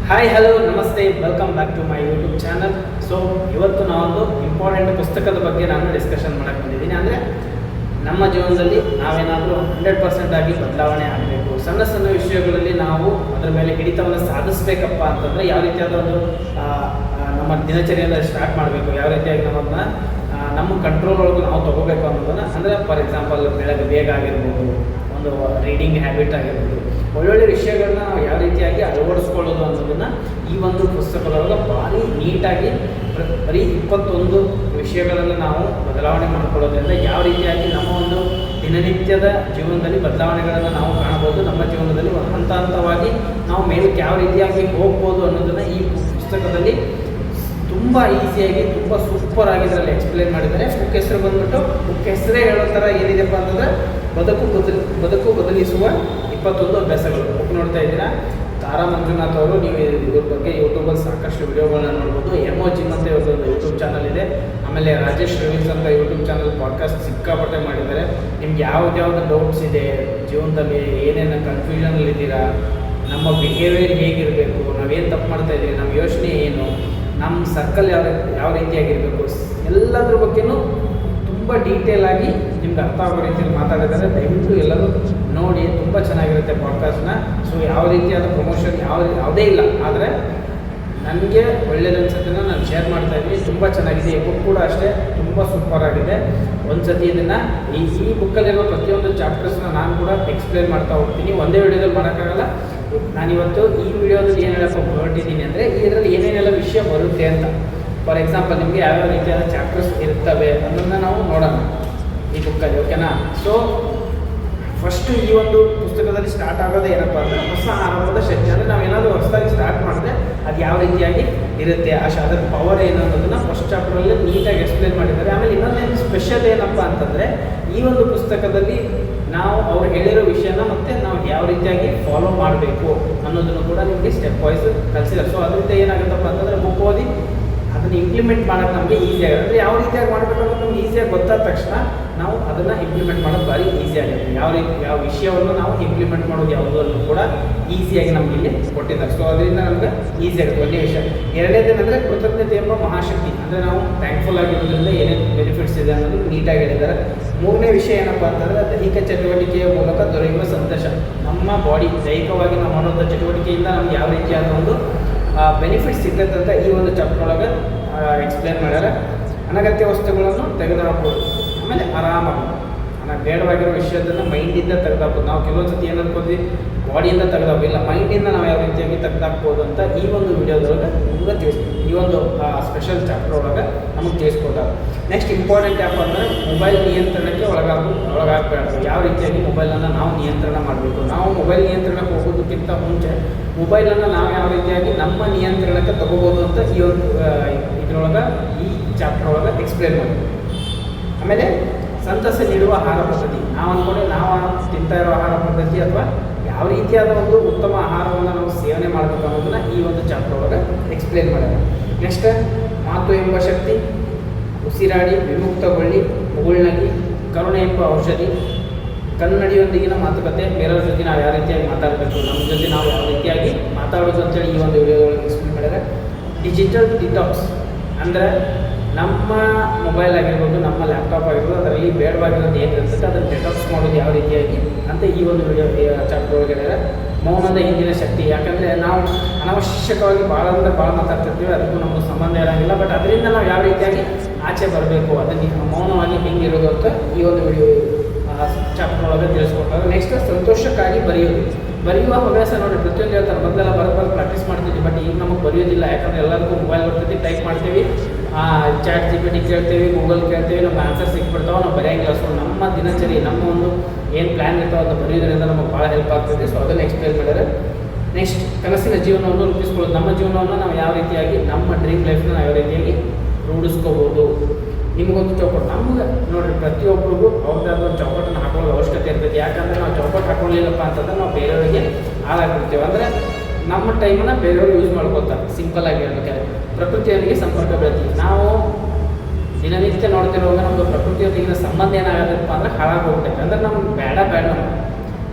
Hi hello ನಮಸ್ತೆ welcome back to my YouTube channel. So ಇವತ್ತು ನಾವೊಂದು ಇಂಪಾರ್ಟೆಂಟ್ ಪುಸ್ತಕದ ಬಗ್ಗೆ ನಾನು ಡಿಸ್ಕಷನ್ ಮಾಡಕ್ಕೆ ಬಂದಿದ್ದೀನಿ. ಅಂದರೆ ನಮ್ಮ ಜೀವನದಲ್ಲಿ ನಾವೇನಾದರೂ 100% ಆಗಿ ಬದಲಾವಣೆ ಆಗಬೇಕು, ಸಣ್ಣ ಸಣ್ಣ ವಿಷಯಗಳಲ್ಲಿ ನಾವು ಅದರ ಮೇಲೆ ಹಿಡಿತವನ್ನು ಸಾಧಿಸಬೇಕಪ್ಪ ಅಂತಂದರೆ ಯಾವ ರೀತಿಯಾದ ಒಂದು ನಮ್ಮ ದಿನಚರಿಯನ್ನು ಸ್ಟಾರ್ಟ್ ಮಾಡಬೇಕು, ಯಾವ ರೀತಿಯಾಗಿ ನಮ್ಮನ್ನು ನಮ್ಮ ಕಂಟ್ರೋಲ್ ಒಳಗೆ ನಾವು ತೊಗೋಬೇಕು ಅನ್ನೋದನ್ನು, ಅಂದರೆ ಫಾರ್ ಎಕ್ಸಾಂಪಲ್ ಬೆಳಗ್ಗೆ ಬೇಗ ಆಗಿರ್ಬೋದು, ಒಂದು ರೀಡಿಂಗ್ ಹ್ಯಾಬಿಟ್ ಆಗಿರ್ಬೋದು, ಒಳ್ಳೊಳ್ಳೆ ವಿಷಯಗಳನ್ನ ನಾವು ಯಾವ ರೀತಿಯಾಗಿ ಅಳವಡಿಸ್ಕೊಳ್ಳೋದು ಅನ್ನೋದನ್ನು ಈ ಒಂದು ಪುಸ್ತಕದೊಳಗೆ ಭಾರಿ ನೀಟಾಗಿ ಬರೀ 21 ವಿಷಯಗಳನ್ನು ನಾವು ಬದಲಾವಣೆ ಮಾಡಿಕೊಳ್ಳೋದ್ರಿಂದ ಯಾವ ರೀತಿಯಾಗಿ ನಮ್ಮ ಒಂದು ದಿನನಿತ್ಯದ ಜೀವನದಲ್ಲಿ ಬದಲಾವಣೆಗಳನ್ನು ನಾವು ಕಾಣಬಹುದು, ನಮ್ಮ ಜೀವನದಲ್ಲಿ ಹಂತ ಹಂತವಾಗಿ ನಾವು ಮೇಲಕ್ಕೆ ಯಾವ ರೀತಿಯಾಗಿ ಹೋಗ್ಬೋದು ಅನ್ನೋದನ್ನು ಈ ಪುಸ್ತಕದಲ್ಲಿ ತುಂಬ ಈಸಿಯಾಗಿ ತುಂಬ ಸೂಪರ್ ಆಗಿ ಇದರಲ್ಲಿ ಎಕ್ಸ್ಪ್ಲೇನ್ ಮಾಡಿದ್ದಾರೆ. ಬುಕ್ ಹೆಸರು ಬಂದ್ಬಿಟ್ಟು ಬುಕ್ ಹೆಸರೇ ಹೇಳೋ ಥರ ಏನಿದೆಪ್ಪ ಅಂತಂದರೆ ಬದುಕು ಬದಲಿಸುವ 21 ಅಭ್ಯಾಸಗಳು. ಬುಕ್ ನೋಡ್ತಾ ಇದ್ದೀರಾ, ತಾರಾ ಮಂಜುನಾಥ್ ಅವರು. ನೀವು ಇದ್ರ ಬಗ್ಗೆ ಯೂಟ್ಯೂಬಲ್ಲಿ ಸಾಕಷ್ಟು ವಿಡಿಯೋಗಳನ್ನ ನೋಡ್ಬೋದು. ಎಮೋ ಜಿಮ್ ಅಂತ ಇವ್ರದ್ದು ಯೂಟ್ಯೂಬ್ ಚಾನಲ್ ಇದೆ. ಆಮೇಲೆ ರಾಜೇಶ್ ರಿವಿಲ್ಸ್ ಅಂತ ಯೂಟ್ಯೂಬ್ ಚಾನಲ್ ಪಾಡ್ಕಾಸ್ಟ್ ಸಿಕ್ಕಾಪಟ್ಟೆ ಮಾಡಿದ್ದಾರೆ. ನಿಮ್ಗೆ ಯಾವ್ದು ಡೌಟ್ಸ್ ಇದೆ ಜೀವನದಲ್ಲಿ, ಏನೇನು ಕನ್ಫ್ಯೂಷನಲ್ಲಿದ್ದೀರಾ, ನಮ್ಮ ಬಿಹೇವಿಯರ್ ಹೇಗಿರಬೇಕು, ನಾವೇನು ತಪ್ಪು ಮಾಡ್ತಾ ಇದ್ದೀವಿ, ನಮ್ಮ ಯೋಚನೆ ಏನು, ನಮ್ಮ ಸರ್ಕಲ್ ಯಾವ ರೀತಿಯಾಗಿರಬೇಕು, ಎಲ್ಲದ್ರ ಬಗ್ಗೆನೂ ತುಂಬ ಡೀಟೇಲ್ ಆಗಿ ನಿಮ್ಗೆ ಅರ್ಥ ಆಗೋ ರೀತಿಯಲ್ಲಿ ಮಾತಾಡಿದ್ದಾರೆ. ದಯವಿಟ್ಟು ಎಲ್ಲರೂ ನೋಡಿ, ತುಂಬ ಚೆನ್ನಾಗಿರುತ್ತೆ ಪಾಡ್ಕಾಸ್ಟ್ನ. ಸೊ ಯಾವ ರೀತಿಯಾದ ಪ್ರಮೋಷನ್ ಯಾವುದೇ ಇಲ್ಲ, ಆದರೆ ನನಗೆ ಒಳ್ಳೇದು ಅನ್ಸುತ್ತೇನೆ ನಾನು ಶೇರ್ ಮಾಡ್ತಾ ಇದ್ದೀನಿ. ತುಂಬ ಚೆನ್ನಾಗಿದೆ. ಈ ಬುಕ್ ಕೂಡ ಅಷ್ಟೇ ತುಂಬ ಸೂಪರ್ ಆಗಿದೆ. ಒಂದು ಸತಿ ಇದನ್ನು ಈ ಬುಕ್ಕಲ್ಲಿರೋ ಪ್ರತಿಯೊಂದು ಚಾಪ್ಟರ್ಸ್ನ ನಾನು ಕೂಡ ಎಕ್ಸ್ಪ್ಲೇನ್ ಮಾಡ್ತಾ ಹೋಗ್ತೀನಿ. ಒಂದೇ ವಿಡಿಯೋದಲ್ಲಿ ಮಾಡೋಕ್ಕಾಗಲ್ಲ. ನಾನಿವತ್ತು ಈ ವಿಡಿಯೋದಲ್ಲಿ ಏನು ಹೇಳಕ್ಕೆ ಹೊರಟಿದ್ದೀನಿ ಅಂದರೆ, ಇದರಲ್ಲಿ ಏನೇನೆಲ್ಲ ವಿಷಯ ಬರುತ್ತೆ ಅಂತ. ಫಾರ್ ಎಕ್ಸಾಂಪಲ್ ನಿಮಗೆ ಯಾವ್ಯಾವ ರೀತಿಯಾದ ಚಾಪ್ಟರ್ಸ್ ಇರ್ತವೆ ಅನ್ನೋದನ್ನ ನಾವು ನೋಡೋಣ ಈ ಬುಕ್ಕಲ್ಲಿ, ಓಕೆನಾ? ಸೊ ಫಸ್ಟು ಈ ಒಂದು ಪುಸ್ತಕದಲ್ಲಿ ಸ್ಟಾರ್ಟ್ ಆಗೋದೇ ಏನಪ್ಪ ಅಂದರೆ ಹೊಸ ಆರಂಭದ ಶಕ್ತಿ. ಅಂದರೆ ನಾವೇನಾದರೂ ಹೊಸದಾಗಿ ಸ್ಟಾರ್ಟ್ ಮಾಡಿದ್ರೆ ಅದು ಯಾವ ರೀತಿಯಾಗಿ ಇರುತ್ತೆ, ಅದರ ಪವರ್ ಏನು ಅನ್ನೋದನ್ನು ಫಸ್ಟ್ ಚಾಪ್ಟರಲ್ಲಿ ನೀಟಾಗಿ ಎಕ್ಸ್ಪ್ಲೇನ್ ಮಾಡಿದ್ದಾರೆ. ಆಮೇಲೆ ಇನ್ನೊಂದೇನು ಸ್ಪೆಷಲ್ ಏನಪ್ಪ ಅಂತಂದರೆ, ಈ ಒಂದು ಪುಸ್ತಕದಲ್ಲಿ ನಾವು ಅವ್ರು ಹೇಳಿರೋ ವಿಷಯನ ಮತ್ತು ನಾವು ಯಾವ ರೀತಿಯಾಗಿ ಫಾಲೋ ಮಾಡಬೇಕು ಅನ್ನೋದನ್ನು ಕೂಡ ನಿಮಗೆ ಸ್ಟೆಪ್ ವೈಸ್ ಕಲಿಸಿದ್ದಾರೆ. ಸೊ ಅದರಿಂದ ಏನಾಗುತ್ತಪ್ಪ ಅಂತಂದರೆ ಬುಕ್ ಓದಿ ಅದನ್ನು ಇಂಪ್ಲಿಮೆಂಟ್ ಮಾಡೋಕ್ಕೆ ನಮಗೆ ಈಸಿ ಆಗುತ್ತೆ. ಅಂದರೆ ಯಾವ ರೀತಿಯಾಗಿ ಮಾಡಬೇಕು ಅನ್ನೋದು ನಮ್ಗೆ ಈಸಿಯಾಗಿ ಗೊತ್ತಾದ ತಕ್ಷಣ ನಾವು ಅದನ್ನು ಇಂಪ್ಲಿಮೆಂಟ್ ಮಾಡೋದು ಭಾರಿ ಈಸಿ ಆಗುತ್ತೆ. ಯಾವ ವಿಷಯವನ್ನು ನಾವು ಇಂಪ್ಲಿಮೆಂಟ್ ಮಾಡೋದು ಯಾವುದನ್ನು ಕೂಡ ಈಸಿಯಾಗಿ ನಮಗೆ ಇಲ್ಲಿ ಕೊಟ್ಟಿದ್ದಾರೆ. ಸೊ ಅದರಿಂದ ನಮ್ಗೆ ಈಸಿ ಆಗುತ್ತೆ. ಒಂದೇ ವಿಷಯ. ಎರಡನೇದೇನೆಂದರೆ ಕೃತಜ್ಞತೆ ಎಂಬ ಮಹಾಶಕ್ತಿ. ಅಂದರೆ ನಾವು ಥ್ಯಾಂಕ್ಫುಲ್ ಆಗಿರೋದ್ರಿಂದ ಏನೇನು ಬೆನಿಫಿಟ್ಸ್ ಇದೆ ಅನ್ನೋದು ನೀಟಾಗಿ ಹೇಳಿದ್ದಾರೆ. ಮೂರನೇ ವಿಷಯ ಏನಪ್ಪ ಅಂತಂದರೆ ದೈಹಿಕ ಚಟುವಟಿಕೆಯ ಮೂಲಕ ದೊರೆಯುವ ಸಂತೋಷ. ನಮ್ಮ ಬಾಡಿ ದೈಹಿಕವಾಗಿ ನಾವು ಮಾಡುವಂಥ ಚಟುವಟಿಕೆಯಿಂದ ನಮ್ಗೆ ಯಾವ ರೀತಿಯಾದ ಒಂದು ಬೆನಿಫಿಟ್ಸ್ ಸಿಗ್ತದೆ ಅಂತ ಈ ಒಂದು ಚಾಪ್ಟರ್ ಒಳಗೆ ಎಕ್ಸ್ಪ್ಲೇನ್ ಮಾಡ್ಯಾರ. ಅನಗತ್ಯ ವಸ್ತುಗಳನ್ನು ತೆಗೆದುಹಾಕ್ಬೋದು. ಆಮೇಲೆ ಆರಾಮಾಗಿ ಬೇಡವಾಗಿರೋ ವಿಷಯದನ್ನು ಮೈಂಡಿಂದ ತೆಗೆದುಹಾಕ್ಬೋದು. ನಾವು ಕೆಲವೊಂದು ಸತಿ ಏನು ಅನ್ಕೋತೀವಿ, ಬಾಡಿಯಿಂದ ತೆಗೆದುಹಾಕೋ, ಇಲ್ಲ ಮೈಂಡಿಂದ ನಾವು ಯಾವ ರೀತಿಯಾಗಿ ತೆಗೆದುಹಾಕ್ಬೋದು ಅಂತ ಈ ಒಂದು ವಿಡಿಯೋದೊಳಗೆ ನಮ್ಗೆ ತಿಳಿಸ್ತೀವಿ. ಈ ಒಂದು ಸ್ಪೆಷಲ್ ಚಾಪ್ಟರ್ ಒಳಗೆ ನಮಗೆ ತಿಳಿಸ್ಕೊಟ್ಟಾರೆ. ನೆಕ್ಸ್ಟ್ ಇಂಪಾರ್ಟೆಂಟ್ ಯಾಕೆ ಅಂದರೆ ಮೊಬೈಲ್ ನಿಯಂತ್ರಣಕ್ಕೆ ಒಳಗಾಗಬಾರ್ದು. ಯಾವ ರೀತಿಯಾಗಿ ಮೊಬೈಲನ್ನು ನಾವು ನಿಯಂತ್ರಣ ಮಾಡಬೇಕು. ನಾವು ಮೊಬೈಲ್ ನಿಯಂತ್ರಣಕ್ಕೆ ಹೋಗೋದಕ್ಕಿಂತ ಮುಂಚೆ ಮೊಬೈಲನ್ನು ನಾವು ಯಾವ ರೀತಿಯಾಗಿ ನಮ್ಮ ನಿಯಂತ್ರಣಕ್ಕೆ ತಗೋಬೋದು ಅಂತ ಈ ಒಂದು ಇದರೊಳಗೆ ಈ ಚಾಪ್ಟರ್ ಒಳಗೆ ಎಕ್ಸ್ಪ್ಲೇನ್ ಮಾಡ್ತೀವಿ. ಆಮೇಲೆ ಸಂತಸ ನೀಡುವ ಆಹಾರ ಪದ್ಧತಿ. ನಾವು ಅಂದ್ಕೊಂಡೆ ನಾವು ತಿಂತಾ ಇರೋ ಆಹಾರ ಪದ್ಧತಿ ಅಥವಾ ಯಾವ ರೀತಿಯಾದ ಒಂದು ಉತ್ತಮ ಆಹಾರವನ್ನು ನಾವು ಸೇವನೆ ಮಾಡಬೇಕು ಅನ್ನೋದನ್ನು ಈ ಒಂದು ಚಾಪ್ಟರ್ ಒಳಗೆ ಎಕ್ಸ್ಪ್ಲೇನ್ ಮಾಡ್ಯಾರ. ನೆಕ್ಸ್ಟ್ ಮಾತು ಎಂಬ ಶಕ್ತಿ, ಉಸಿರಾಡಿ ವಿಮುಕ್ತಗೊಳ್ಳಿ, ಮುಗುಳ್ನಗಿ, ಕರುಣೆ ಎಂಬ ಔಷಧಿ, ಕನ್ನಡಿಯೊಂದಿಗಿನ ಮಾತುಕತೆ, ಬೇರೆಯವ್ರ ಜೊತೆ ನಾವು ಯಾವ ರೀತಿಯಾಗಿ ಮಾತಾಡಬೇಕು, ನಮ್ಮ ಜೊತೆ ನಾವು ಯಾವ ರೀತಿಯಾಗಿ ಮಾತಾಡೋದು ಅಂತೇಳಿ ಈ ಒಂದು ವಿಡಿಯೋದೊಳಗೆ ಎಕ್ಸ್ಪ್ಲೇನ್ ಮಾಡಿದ್ದಾರೆ. ಡಿಜಿಟಲ್ ಡಿಟಾಕ್ಸ್ ಅಂದರೆ ನಮ್ಮ ಮೊಬೈಲ್ ಆಗಿರ್ಬೋದು, ನಮ್ಮ ಲ್ಯಾಪ್ಟಾಪ್ ಆಗಿರ್ಬೋದು, ಅದರಲ್ಲಿ ಬೇಡವಾಗಿರೋದು ಏನಿರ್ತದೆ ಅದನ್ನು ಡಿಟಾಕ್ಸ್ ಮಾಡೋದು ಯಾವ ರೀತಿಯಾಗಿ ಅಂತ ಈ ಒಂದು ವಿಡಿಯೋ ಚಾಪ್ಟರ್ ಒಳಗೆ ಹೇಳಿದ್ದಾರೆ. ಮೌನದ ಹಿಂದಿನ ಶಕ್ತಿ. ಯಾಕಂದರೆ ನಾವು ಅನಾವಶ್ಯಕವಾಗಿ ಭಾಳ ಮಾತಾಡ್ತಿರ್ತೀವಿ, ಅದಕ್ಕೂ ನಮಗೆ ಸಂಬಂಧ ಇರೋಂಗಿಲ್ಲ. ಬಟ್ ಅದರಿಂದ ನಾವು ಯಾವ ರೀತಿಯಾಗಿ ಆಚೆ ಬರಬೇಕು, ಅದನ್ನು ಮೌನವಾಗಿ ಹೆಂಗಿರೋದು ಅಂತ ಈ ಒಂದು ವಿಡಿಯೋ ಚಾಪ್ಟರ್ ಒಳಗೆ ತಿಳಿಸ್ಕೊಟ್ಟಾರೆ. ನೆಕ್ಸ್ಟ್ ಸಂತೋಷಕ್ಕಾಗಿ ಬರೆಯುವ ಹವ್ಯಾಸ. ನೋಡಿ, ಪ್ರತಿಯೊಂದು ಹೇಳ್ತಾರೆ, ಮೊದಲೆಲ್ಲ ಬರೋದು ಪ್ರಾಕ್ಟೀಸ್ ಮಾಡ್ತಿದ್ವಿ, ಬಟ್ ಈಗ ನಮಗೆ ಬರೆಯೋದಿಲ್ಲ. ಯಾಕಂದರೆ ಎಲ್ಲರಿಗೂ ಮೊಬೈಲ್ ಬರ್ತೈತಿ, ಟೈಪ್ ಮಾಡ್ತೀವಿ, ಚಾಟ್ GPT ಕೇಳ್ತೀವಿ, ಗೂಗಲ್ ಕೇಳ್ತೀವಿ, ನಮ್ಮ ಆನ್ಸರ್ ಸಿಕ್ಬಿಡ್ತಾವೆ, ನಾವು ಬರೆಯೋಂಗಿಲ್ಲ. ಸೊ ನಮ್ಮ ದಿನಚರಿ, ನಮ್ಮ ಒಂದು ಏನು ಪ್ಲ್ಯಾನ್ ಇರ್ತಾವೆ ಅದನ್ನು ಬರೆಯೋದ್ರಿಂದ ನಮಗೆ ಭಾಳ ಹೆಲ್ಪ್ ಆಗ್ತದೆ. ಸೊ ಅದನ್ನು ಎಕ್ಸ್ಪ್ಲೇನ್ ಮಾಡಿದ್ದಾರೆ. ನೆಕ್ಸ್ಟ್ ಕನಸಿನ ಜೀವನವನ್ನು ರೂಪಿಸ್ಕೊಳ್ಳೋದು. ನಮ್ಮ ಜೀವನವನ್ನು ನಾವು ಯಾವ ರೀತಿಯಾಗಿ ನಮ್ಮ ಡ್ರೀಮ್ ಲೈಫ್ನ ನಾವು ಯಾವ ರೀತಿಯಾಗಿ ರೂಢಿಸ್ಕೋಬೋದು. ನಿಮಗೊಂದು ಚೌಕಟ್ಟು. ನಮ್ಗೆ ನೋಡಿರಿ, ಪ್ರತಿಯೊಬ್ಬರಿಗೂ ಅವ್ರದ್ದೇ ಆದ ಒಂದು ಚೌಕಟ್ಟನ್ನು ಹಾಕೊಳ್ಳೋದು ಅವಶ್ಯಕತೆ ಇರ್ತದೆ. ಯಾಕಂದರೆ ನಾವು ಚೌಕಟ್ಟು ಹಾಕೊಳ್ಳಿಲ್ಲಪ್ಪ ಅಂತಂದ್ರೆ ನಾವು ಬೇರೆಯವರಿಗೆ ಹಾಳಾಗ್ಬಿಡ್ತೀವಿ. ಅಂದರೆ ನಮ್ಮ ಟೈಮನ್ನು ಬೇರೆಯವರು ಯೂಸ್ ಮಾಡ್ಕೊತಾರೆ. ಸಿಂಪಲ್ ಆಗಿ ಹೇಳ್ಬೇಕಾದ್ರೆ ಪ್ರಕೃತಿಯೊಂದಿಗೆ ಸಂಪರ್ಕ ಬೆಳೆತೀವಿ. ನಾವು ದಿನನಿತ್ಯ ನೋಡ್ತಿರುವಾಗ ನಮ್ಮದು ಪ್ರಕೃತಿಯೊಂದಿಗಿನ ಸಂಬಂಧ ಏನಾಗತ್ತಪ್ಪ ಅಂದರೆ ಹಾಳಾಗಿ ಹೋಗ್ತೈತೆ. ಅಂದರೆ ನಮ್ಗೆ ಬೇಡ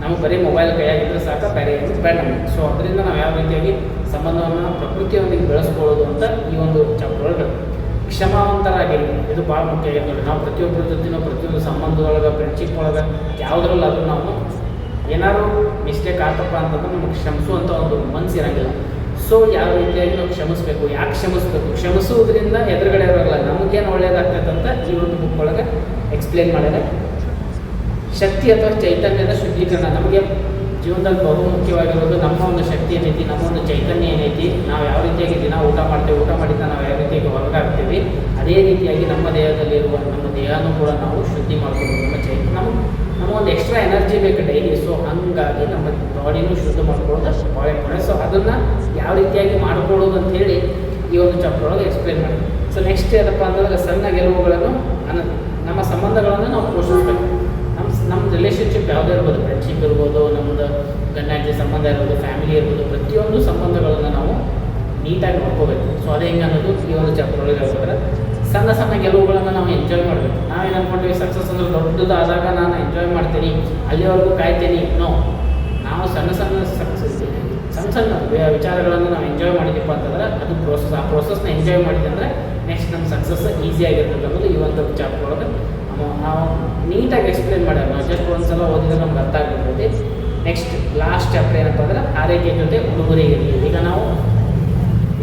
ನಮಗೆ ಬರೀ ಮೊಬೈಲ್ ಕೈಯಾಗಿದ್ದರೆ ಸಾಕು, ಬೇರೆ ಏನು ಬೇಡ ನಮಗೆ. ಸೊ ಅದರಿಂದ ನಾವು ಯಾವ ರೀತಿಯಾಗಿ ಸಂಬಂಧವನ್ನು ಪ್ರಕೃತಿಯೊಂದಿಗೆ ಬೆಳೆಸ್ಕೊಳ್ಳೋದು ಅಂತ ಈ ಒಂದು ಚಾಪ್ಟರ್ ಒಳಗೆ ಕ್ಷಮಾವಂತರಾಗಿರಿ, ಇದು ಭಾಳ ಮುಖ್ಯ ಆಗಿದೆ ನೋಡಿ. ನಾವು ಪ್ರತಿಯೊಬ್ಬರ ಜೊತೆ ಪ್ರತಿಯೊಂದು ಸಂಬಂಧದೊಳಗೆ, ಫ್ರೆಂಡ್ಶಿಪ್ ಒಳಗೆ ಯಾವುದ್ರಲ್ಲಾದರೂ ನಾವು ಏನಾದ್ರು ಮಿಸ್ಟೇಕ್ ಆತಪ್ಪ ಅಂತಂದ್ರೆ ನಮಗೆ ಕ್ಷಮಿಸುವಂಥ ಒಂದು ಮನಸ್ಸು ಇರೋಂಗಿಲ್ಲ. ಸೊ ಯಾವ ರೀತಿಯಾಗಿ ನಾವು ಕ್ಷಮಿಸಬೇಕು, ಯಾಕೆ ಕ್ಷಮಿಸಬೇಕು, ಕ್ಷಮಿಸುವುದರಿಂದ ಎದುರುಗಡೆ ಇರೋಲ್ಲ ನಮಗೇನು ಒಳ್ಳೇದಾಗ್ತೈತೆ ಅಂತ ಈ ಒಂದು ಬುಕ್ ಒಳಗೆ ಎಕ್ಸ್ಪ್ಲೇನ್ ಮಾಡಿದರೆ. ಶಕ್ತಿ ಅಥವಾ ಚೈತನ್ಯದ ಶುದ್ಧೀಕರಣ, ನಮಗೆ ಜೀವನದಲ್ಲಿ ಬಹು ಮುಖ್ಯವಾಗಿರೋದು ನಮ್ಮ ಒಂದು ಶಕ್ತಿ ಏನೈತಿ, ನಮ್ಮ ಒಂದು ಚೈತನ್ಯ ಏನೈತಿ, ನಾವು ಯಾವ ರೀತಿಯಾಗಿ ದಿನ ಊಟ ಮಾಡ್ತೇವೆ, ಊಟ ಮಾಡಿದ್ದ ನಾವು ಯಾವ ರೀತಿಯಾಗಿ ಹೊರಗಾಗ್ತೀವಿ, ಅದೇ ರೀತಿಯಾಗಿ ನಮ್ಮ ದೇಹದಲ್ಲಿರುವ ನಮ್ಮ ದೇಹನೂ ಕೂಡ ನಾವು ಶುದ್ಧಿ ಮಾಡ್ಕೊಬೇಕು. ನಮಗೊಂದು ಎಕ್ಸ್ಟ್ರಾ ಎನರ್ಜಿ ಬೇಕು ಡೈಲಿ. ಸೊ ಹಾಗಾಗಿ ನಮ್ಮ ಬಾಡಿನೂ ಶುದ್ಧ ಮಾಡ್ಕೊಳ್ಳೋದು ಭಾಳ ಇಂಪಾರ್ಟೆಂಟ್. ಸೊ ಅದನ್ನು ಯಾವ ರೀತಿಯಾಗಿ ಮಾಡ್ಕೊಳ್ಳೋದು ಅಂಥೇಳಿ ಈ ಒಂದು ಚಾಪ್ಟರ್ ಒಳಗೆ ಎಕ್ಸ್ಪ್ಲೇನ್ ಮಾಡಿ. ಸೊ ನೆಕ್ಸ್ಟ್ ಏನಪ್ಪ ಅಂತಂದ್ರೆ ಸಣ್ಣ ಗೆಲುವುಗಳನ್ನು ನಮ್ಮ ಸಂಬಂಧಗಳನ್ನು ನಾವು ಪೋಷಿಸಬೇಕು. ನಮ್ಮ ರಿಲೇಷನ್ಶಿಪ್ ಯಾವುದೇ ಇರ್ಬೋದು, ಫ್ರೆಂಡ್ಶಿಪ್ ಇರ್ಬೋದು, ನಮ್ಮದು ಗಂಡ ಹೆಂಡತಿ ಸಂಬಂಧ ಇರ್ಬೋದು, ಫ್ಯಾಮಿಲಿ ಇರ್ಬೋದು, ಪ್ರತಿಯೊಂದು ಸಂಬಂಧಗಳನ್ನು ನಾವು ನೀಟಾಗಿ ನೋಡ್ಕೋಬೇಕು. ಸೊ ಅದೇ ಹೆಂಗೆ ಅನ್ನೋದು ಈ ಒಂದು ಚಾಪ್ಟರ್ ಒಳಗೆ ಹೇಳ್ತಾರೆ. ಸಣ್ಣ ಸಣ್ಣ ಗೆಲುವುಗಳನ್ನು ನಾವು ಎಂಜಾಯ್ ಮಾಡಬೇಕು. ನಾವೇನು ಅಂದ್ಕೊಂಡ್ವಿ ಸಕ್ಸಸ್ ಅಂದ್ರೆ ದೊಡ್ಡದಾದಾಗ ನಾನು ಎಂಜಾಯ್ ಮಾಡ್ತೀನಿ, ಅಲ್ಲಿವರೆಗೂ ಕಾಯ್ತೀನಿ. ನೋ, ನಾವು ಸಣ್ಣ ವಿಚಾರಗಳನ್ನು ನಾವು ಎಂಜಾಯ್ ಮಾಡಿದ್ದೀಪ್ಪ ಅಂತಂದ್ರೆ ಅದು ಪ್ರೋಸೆಸ್. ಆ ಪ್ರೋಸೆಸ್ನ ಎಂಜಾಯ್ ಮಾಡಿದ್ದೆ ಅಂದರೆ ನೆಕ್ಸ್ಟ್ ನಮ್ಮ ಸಕ್ಸಸ್ ಈಸಿಯಾಗಿರ್ತದೆ ಅನ್ನೋದು ಈ ಒಂದು ಚಾಪ್ಟರ್ ಒಳಗೆ ನಾವು ನೀಟಾಗಿ ಎಕ್ಸ್ಪ್ಲೇನ್ ಮಾಡ್ಯಾರ. ನಾವು ಜಸ್ಟ್ ಒಂದು ಸಲ ಓದಿದ್ರೆ ನಮ್ಗೆ ಅರ್ಥ ಆಗಿರ್ತೈತಿ. ನೆಕ್ಸ್ಟ್ ಲಾಸ್ಟ್ ಚಾಪ್ಟರ್ ಏನಪ್ಪ ಅಂದ್ರೆ ಆರೈಕೆ ಜೊತೆ ಉಡುಗೊರೆ ಇರಲಿ. ಈಗ ನಾವು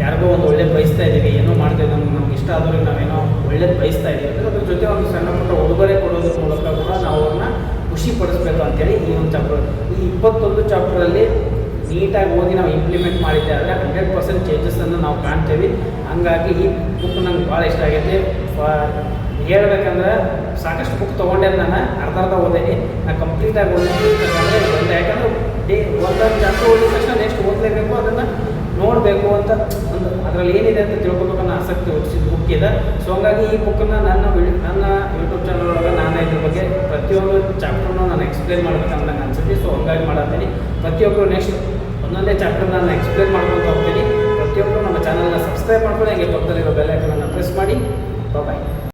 ಯಾರಿಗೋ ಒಂದು ಒಳ್ಳೇದು ಬಯಸ್ತಾ ಇದ್ದೀವಿ, ಏನೋ ಮಾಡ್ತಾ ನಮ್ಗೆ ಇಷ್ಟ ಆದವ್ರಿಗೆ ನಾವೇನೋ ಒಳ್ಳೇದು ಬಯಸ್ತಾ ಇದ್ದೀವಿ ಅಂದರೆ ಅದ್ರ ಜೊತೆ ಒಂದು ಸಣ್ಣ ಪುಟ್ಟ ಉಡುಗೊರೆ ಕೊಡೋದ್ರ ಮೂಲಕ ಕೂಡ ನಾವು ಅವ್ರನ್ನ ಖುಷಿ ಪಡಿಸ್ಬೇಕು ಅಂತೇಳಿ ಈ ಒಂದು ಚಾಪ್ಟರ್. ಈ 21 ಚಾಪ್ಟರಲ್ಲಿ ನೀಟಾಗಿ ಓದಿ ನಾವು ಇಂಪ್ಲಿಮೆಂಟ್ ಮಾಡಿದ್ದೆ ಆದರೆ 100% ಚೇಂಜಸನ್ನು ನಾವು ಕಾಣ್ತೇವೆ. ಹಂಗಾಗಿ ಈ ಬುಕ್ ನಂಗೆ ಭಾಳ ಇಷ್ಟ ಆಗೈತೆ. ಹೇಳ್ಬೇಕಂದ್ರೆ ಸಾಕಷ್ಟು ಬುಕ್ ತೊಗೊಂಡೆ, ನಾನು ಅರ್ಧ ಓದೇನಿ, ನಾನು ಕಂಪ್ಲೀಟಾಗಿ ಓದಿದ್ರೆ ಯಾಕಂದ್ರೆ ಒಂದೊಂದು ಚಾಪ್ಟರ್ ಓದಿದ ತಕ್ಷಣ ನೆಕ್ಸ್ಟ್ ಓದಲೇಬೇಕು, ಅದನ್ನು ನೋಡಬೇಕು ಅಂತ ಒಂದು ಅದರಲ್ಲಿ ಏನಿದೆ ಅಂತ ತಿಳ್ಕೊಬೇಕನ್ನೋ ಆಸಕ್ತಿ ಹುಟ್ಟಿಸಿದ ಬುಕ್ ಇದೆ. ಸೊ ಹಂಗಾಗಿ ಈ ಬುಕ್ಕನ್ನು ನನ್ನ ಯೂಟ್ಯೂಬ್ ಚಾನಲ್ ಒಳಗೆ ನಾನು ಇದ್ರ ಬಗ್ಗೆ ಪ್ರತಿಯೊಂದು ಚಾಪ್ಟರ್ನು ನಾನು ಎಕ್ಸ್ಪ್ಲೇನ್ ಮಾಡ್ಬೇಕಂತ ನಂಗೆ ಅನ್ಸುತ್ತೆ. ಸೊ ಹಂಗಾಗಿ ಮಾಡತ್ತೀನಿ. ಪ್ರತಿಯೊಬ್ಬರು ನೆಕ್ಸ್ಟ್ ಒಂದೊಂದೇ ಚಾಪ್ಟರ್ ನಾನು ಎಕ್ಸ್ಪ್ಲೇನ್ ಮಾಡ್ಕೊತ ಹೋಗ್ತೀನಿ. ಪ್ರತಿಯೊಬ್ಬರು ನಮ್ಮ ಚಾನಲ್ನ ಸಬ್ಸ್ಕ್ರೈಬ್ ಮಾಡ್ಕೊಂಡು ಹಾಗೆ ಪಕ್ಕದಲ್ಲಿರೋ ಬೆಲ್ ಐಕನನ್ನು ಪ್ರೆಸ್ ಮಾಡಿ. ಬಾಯ್.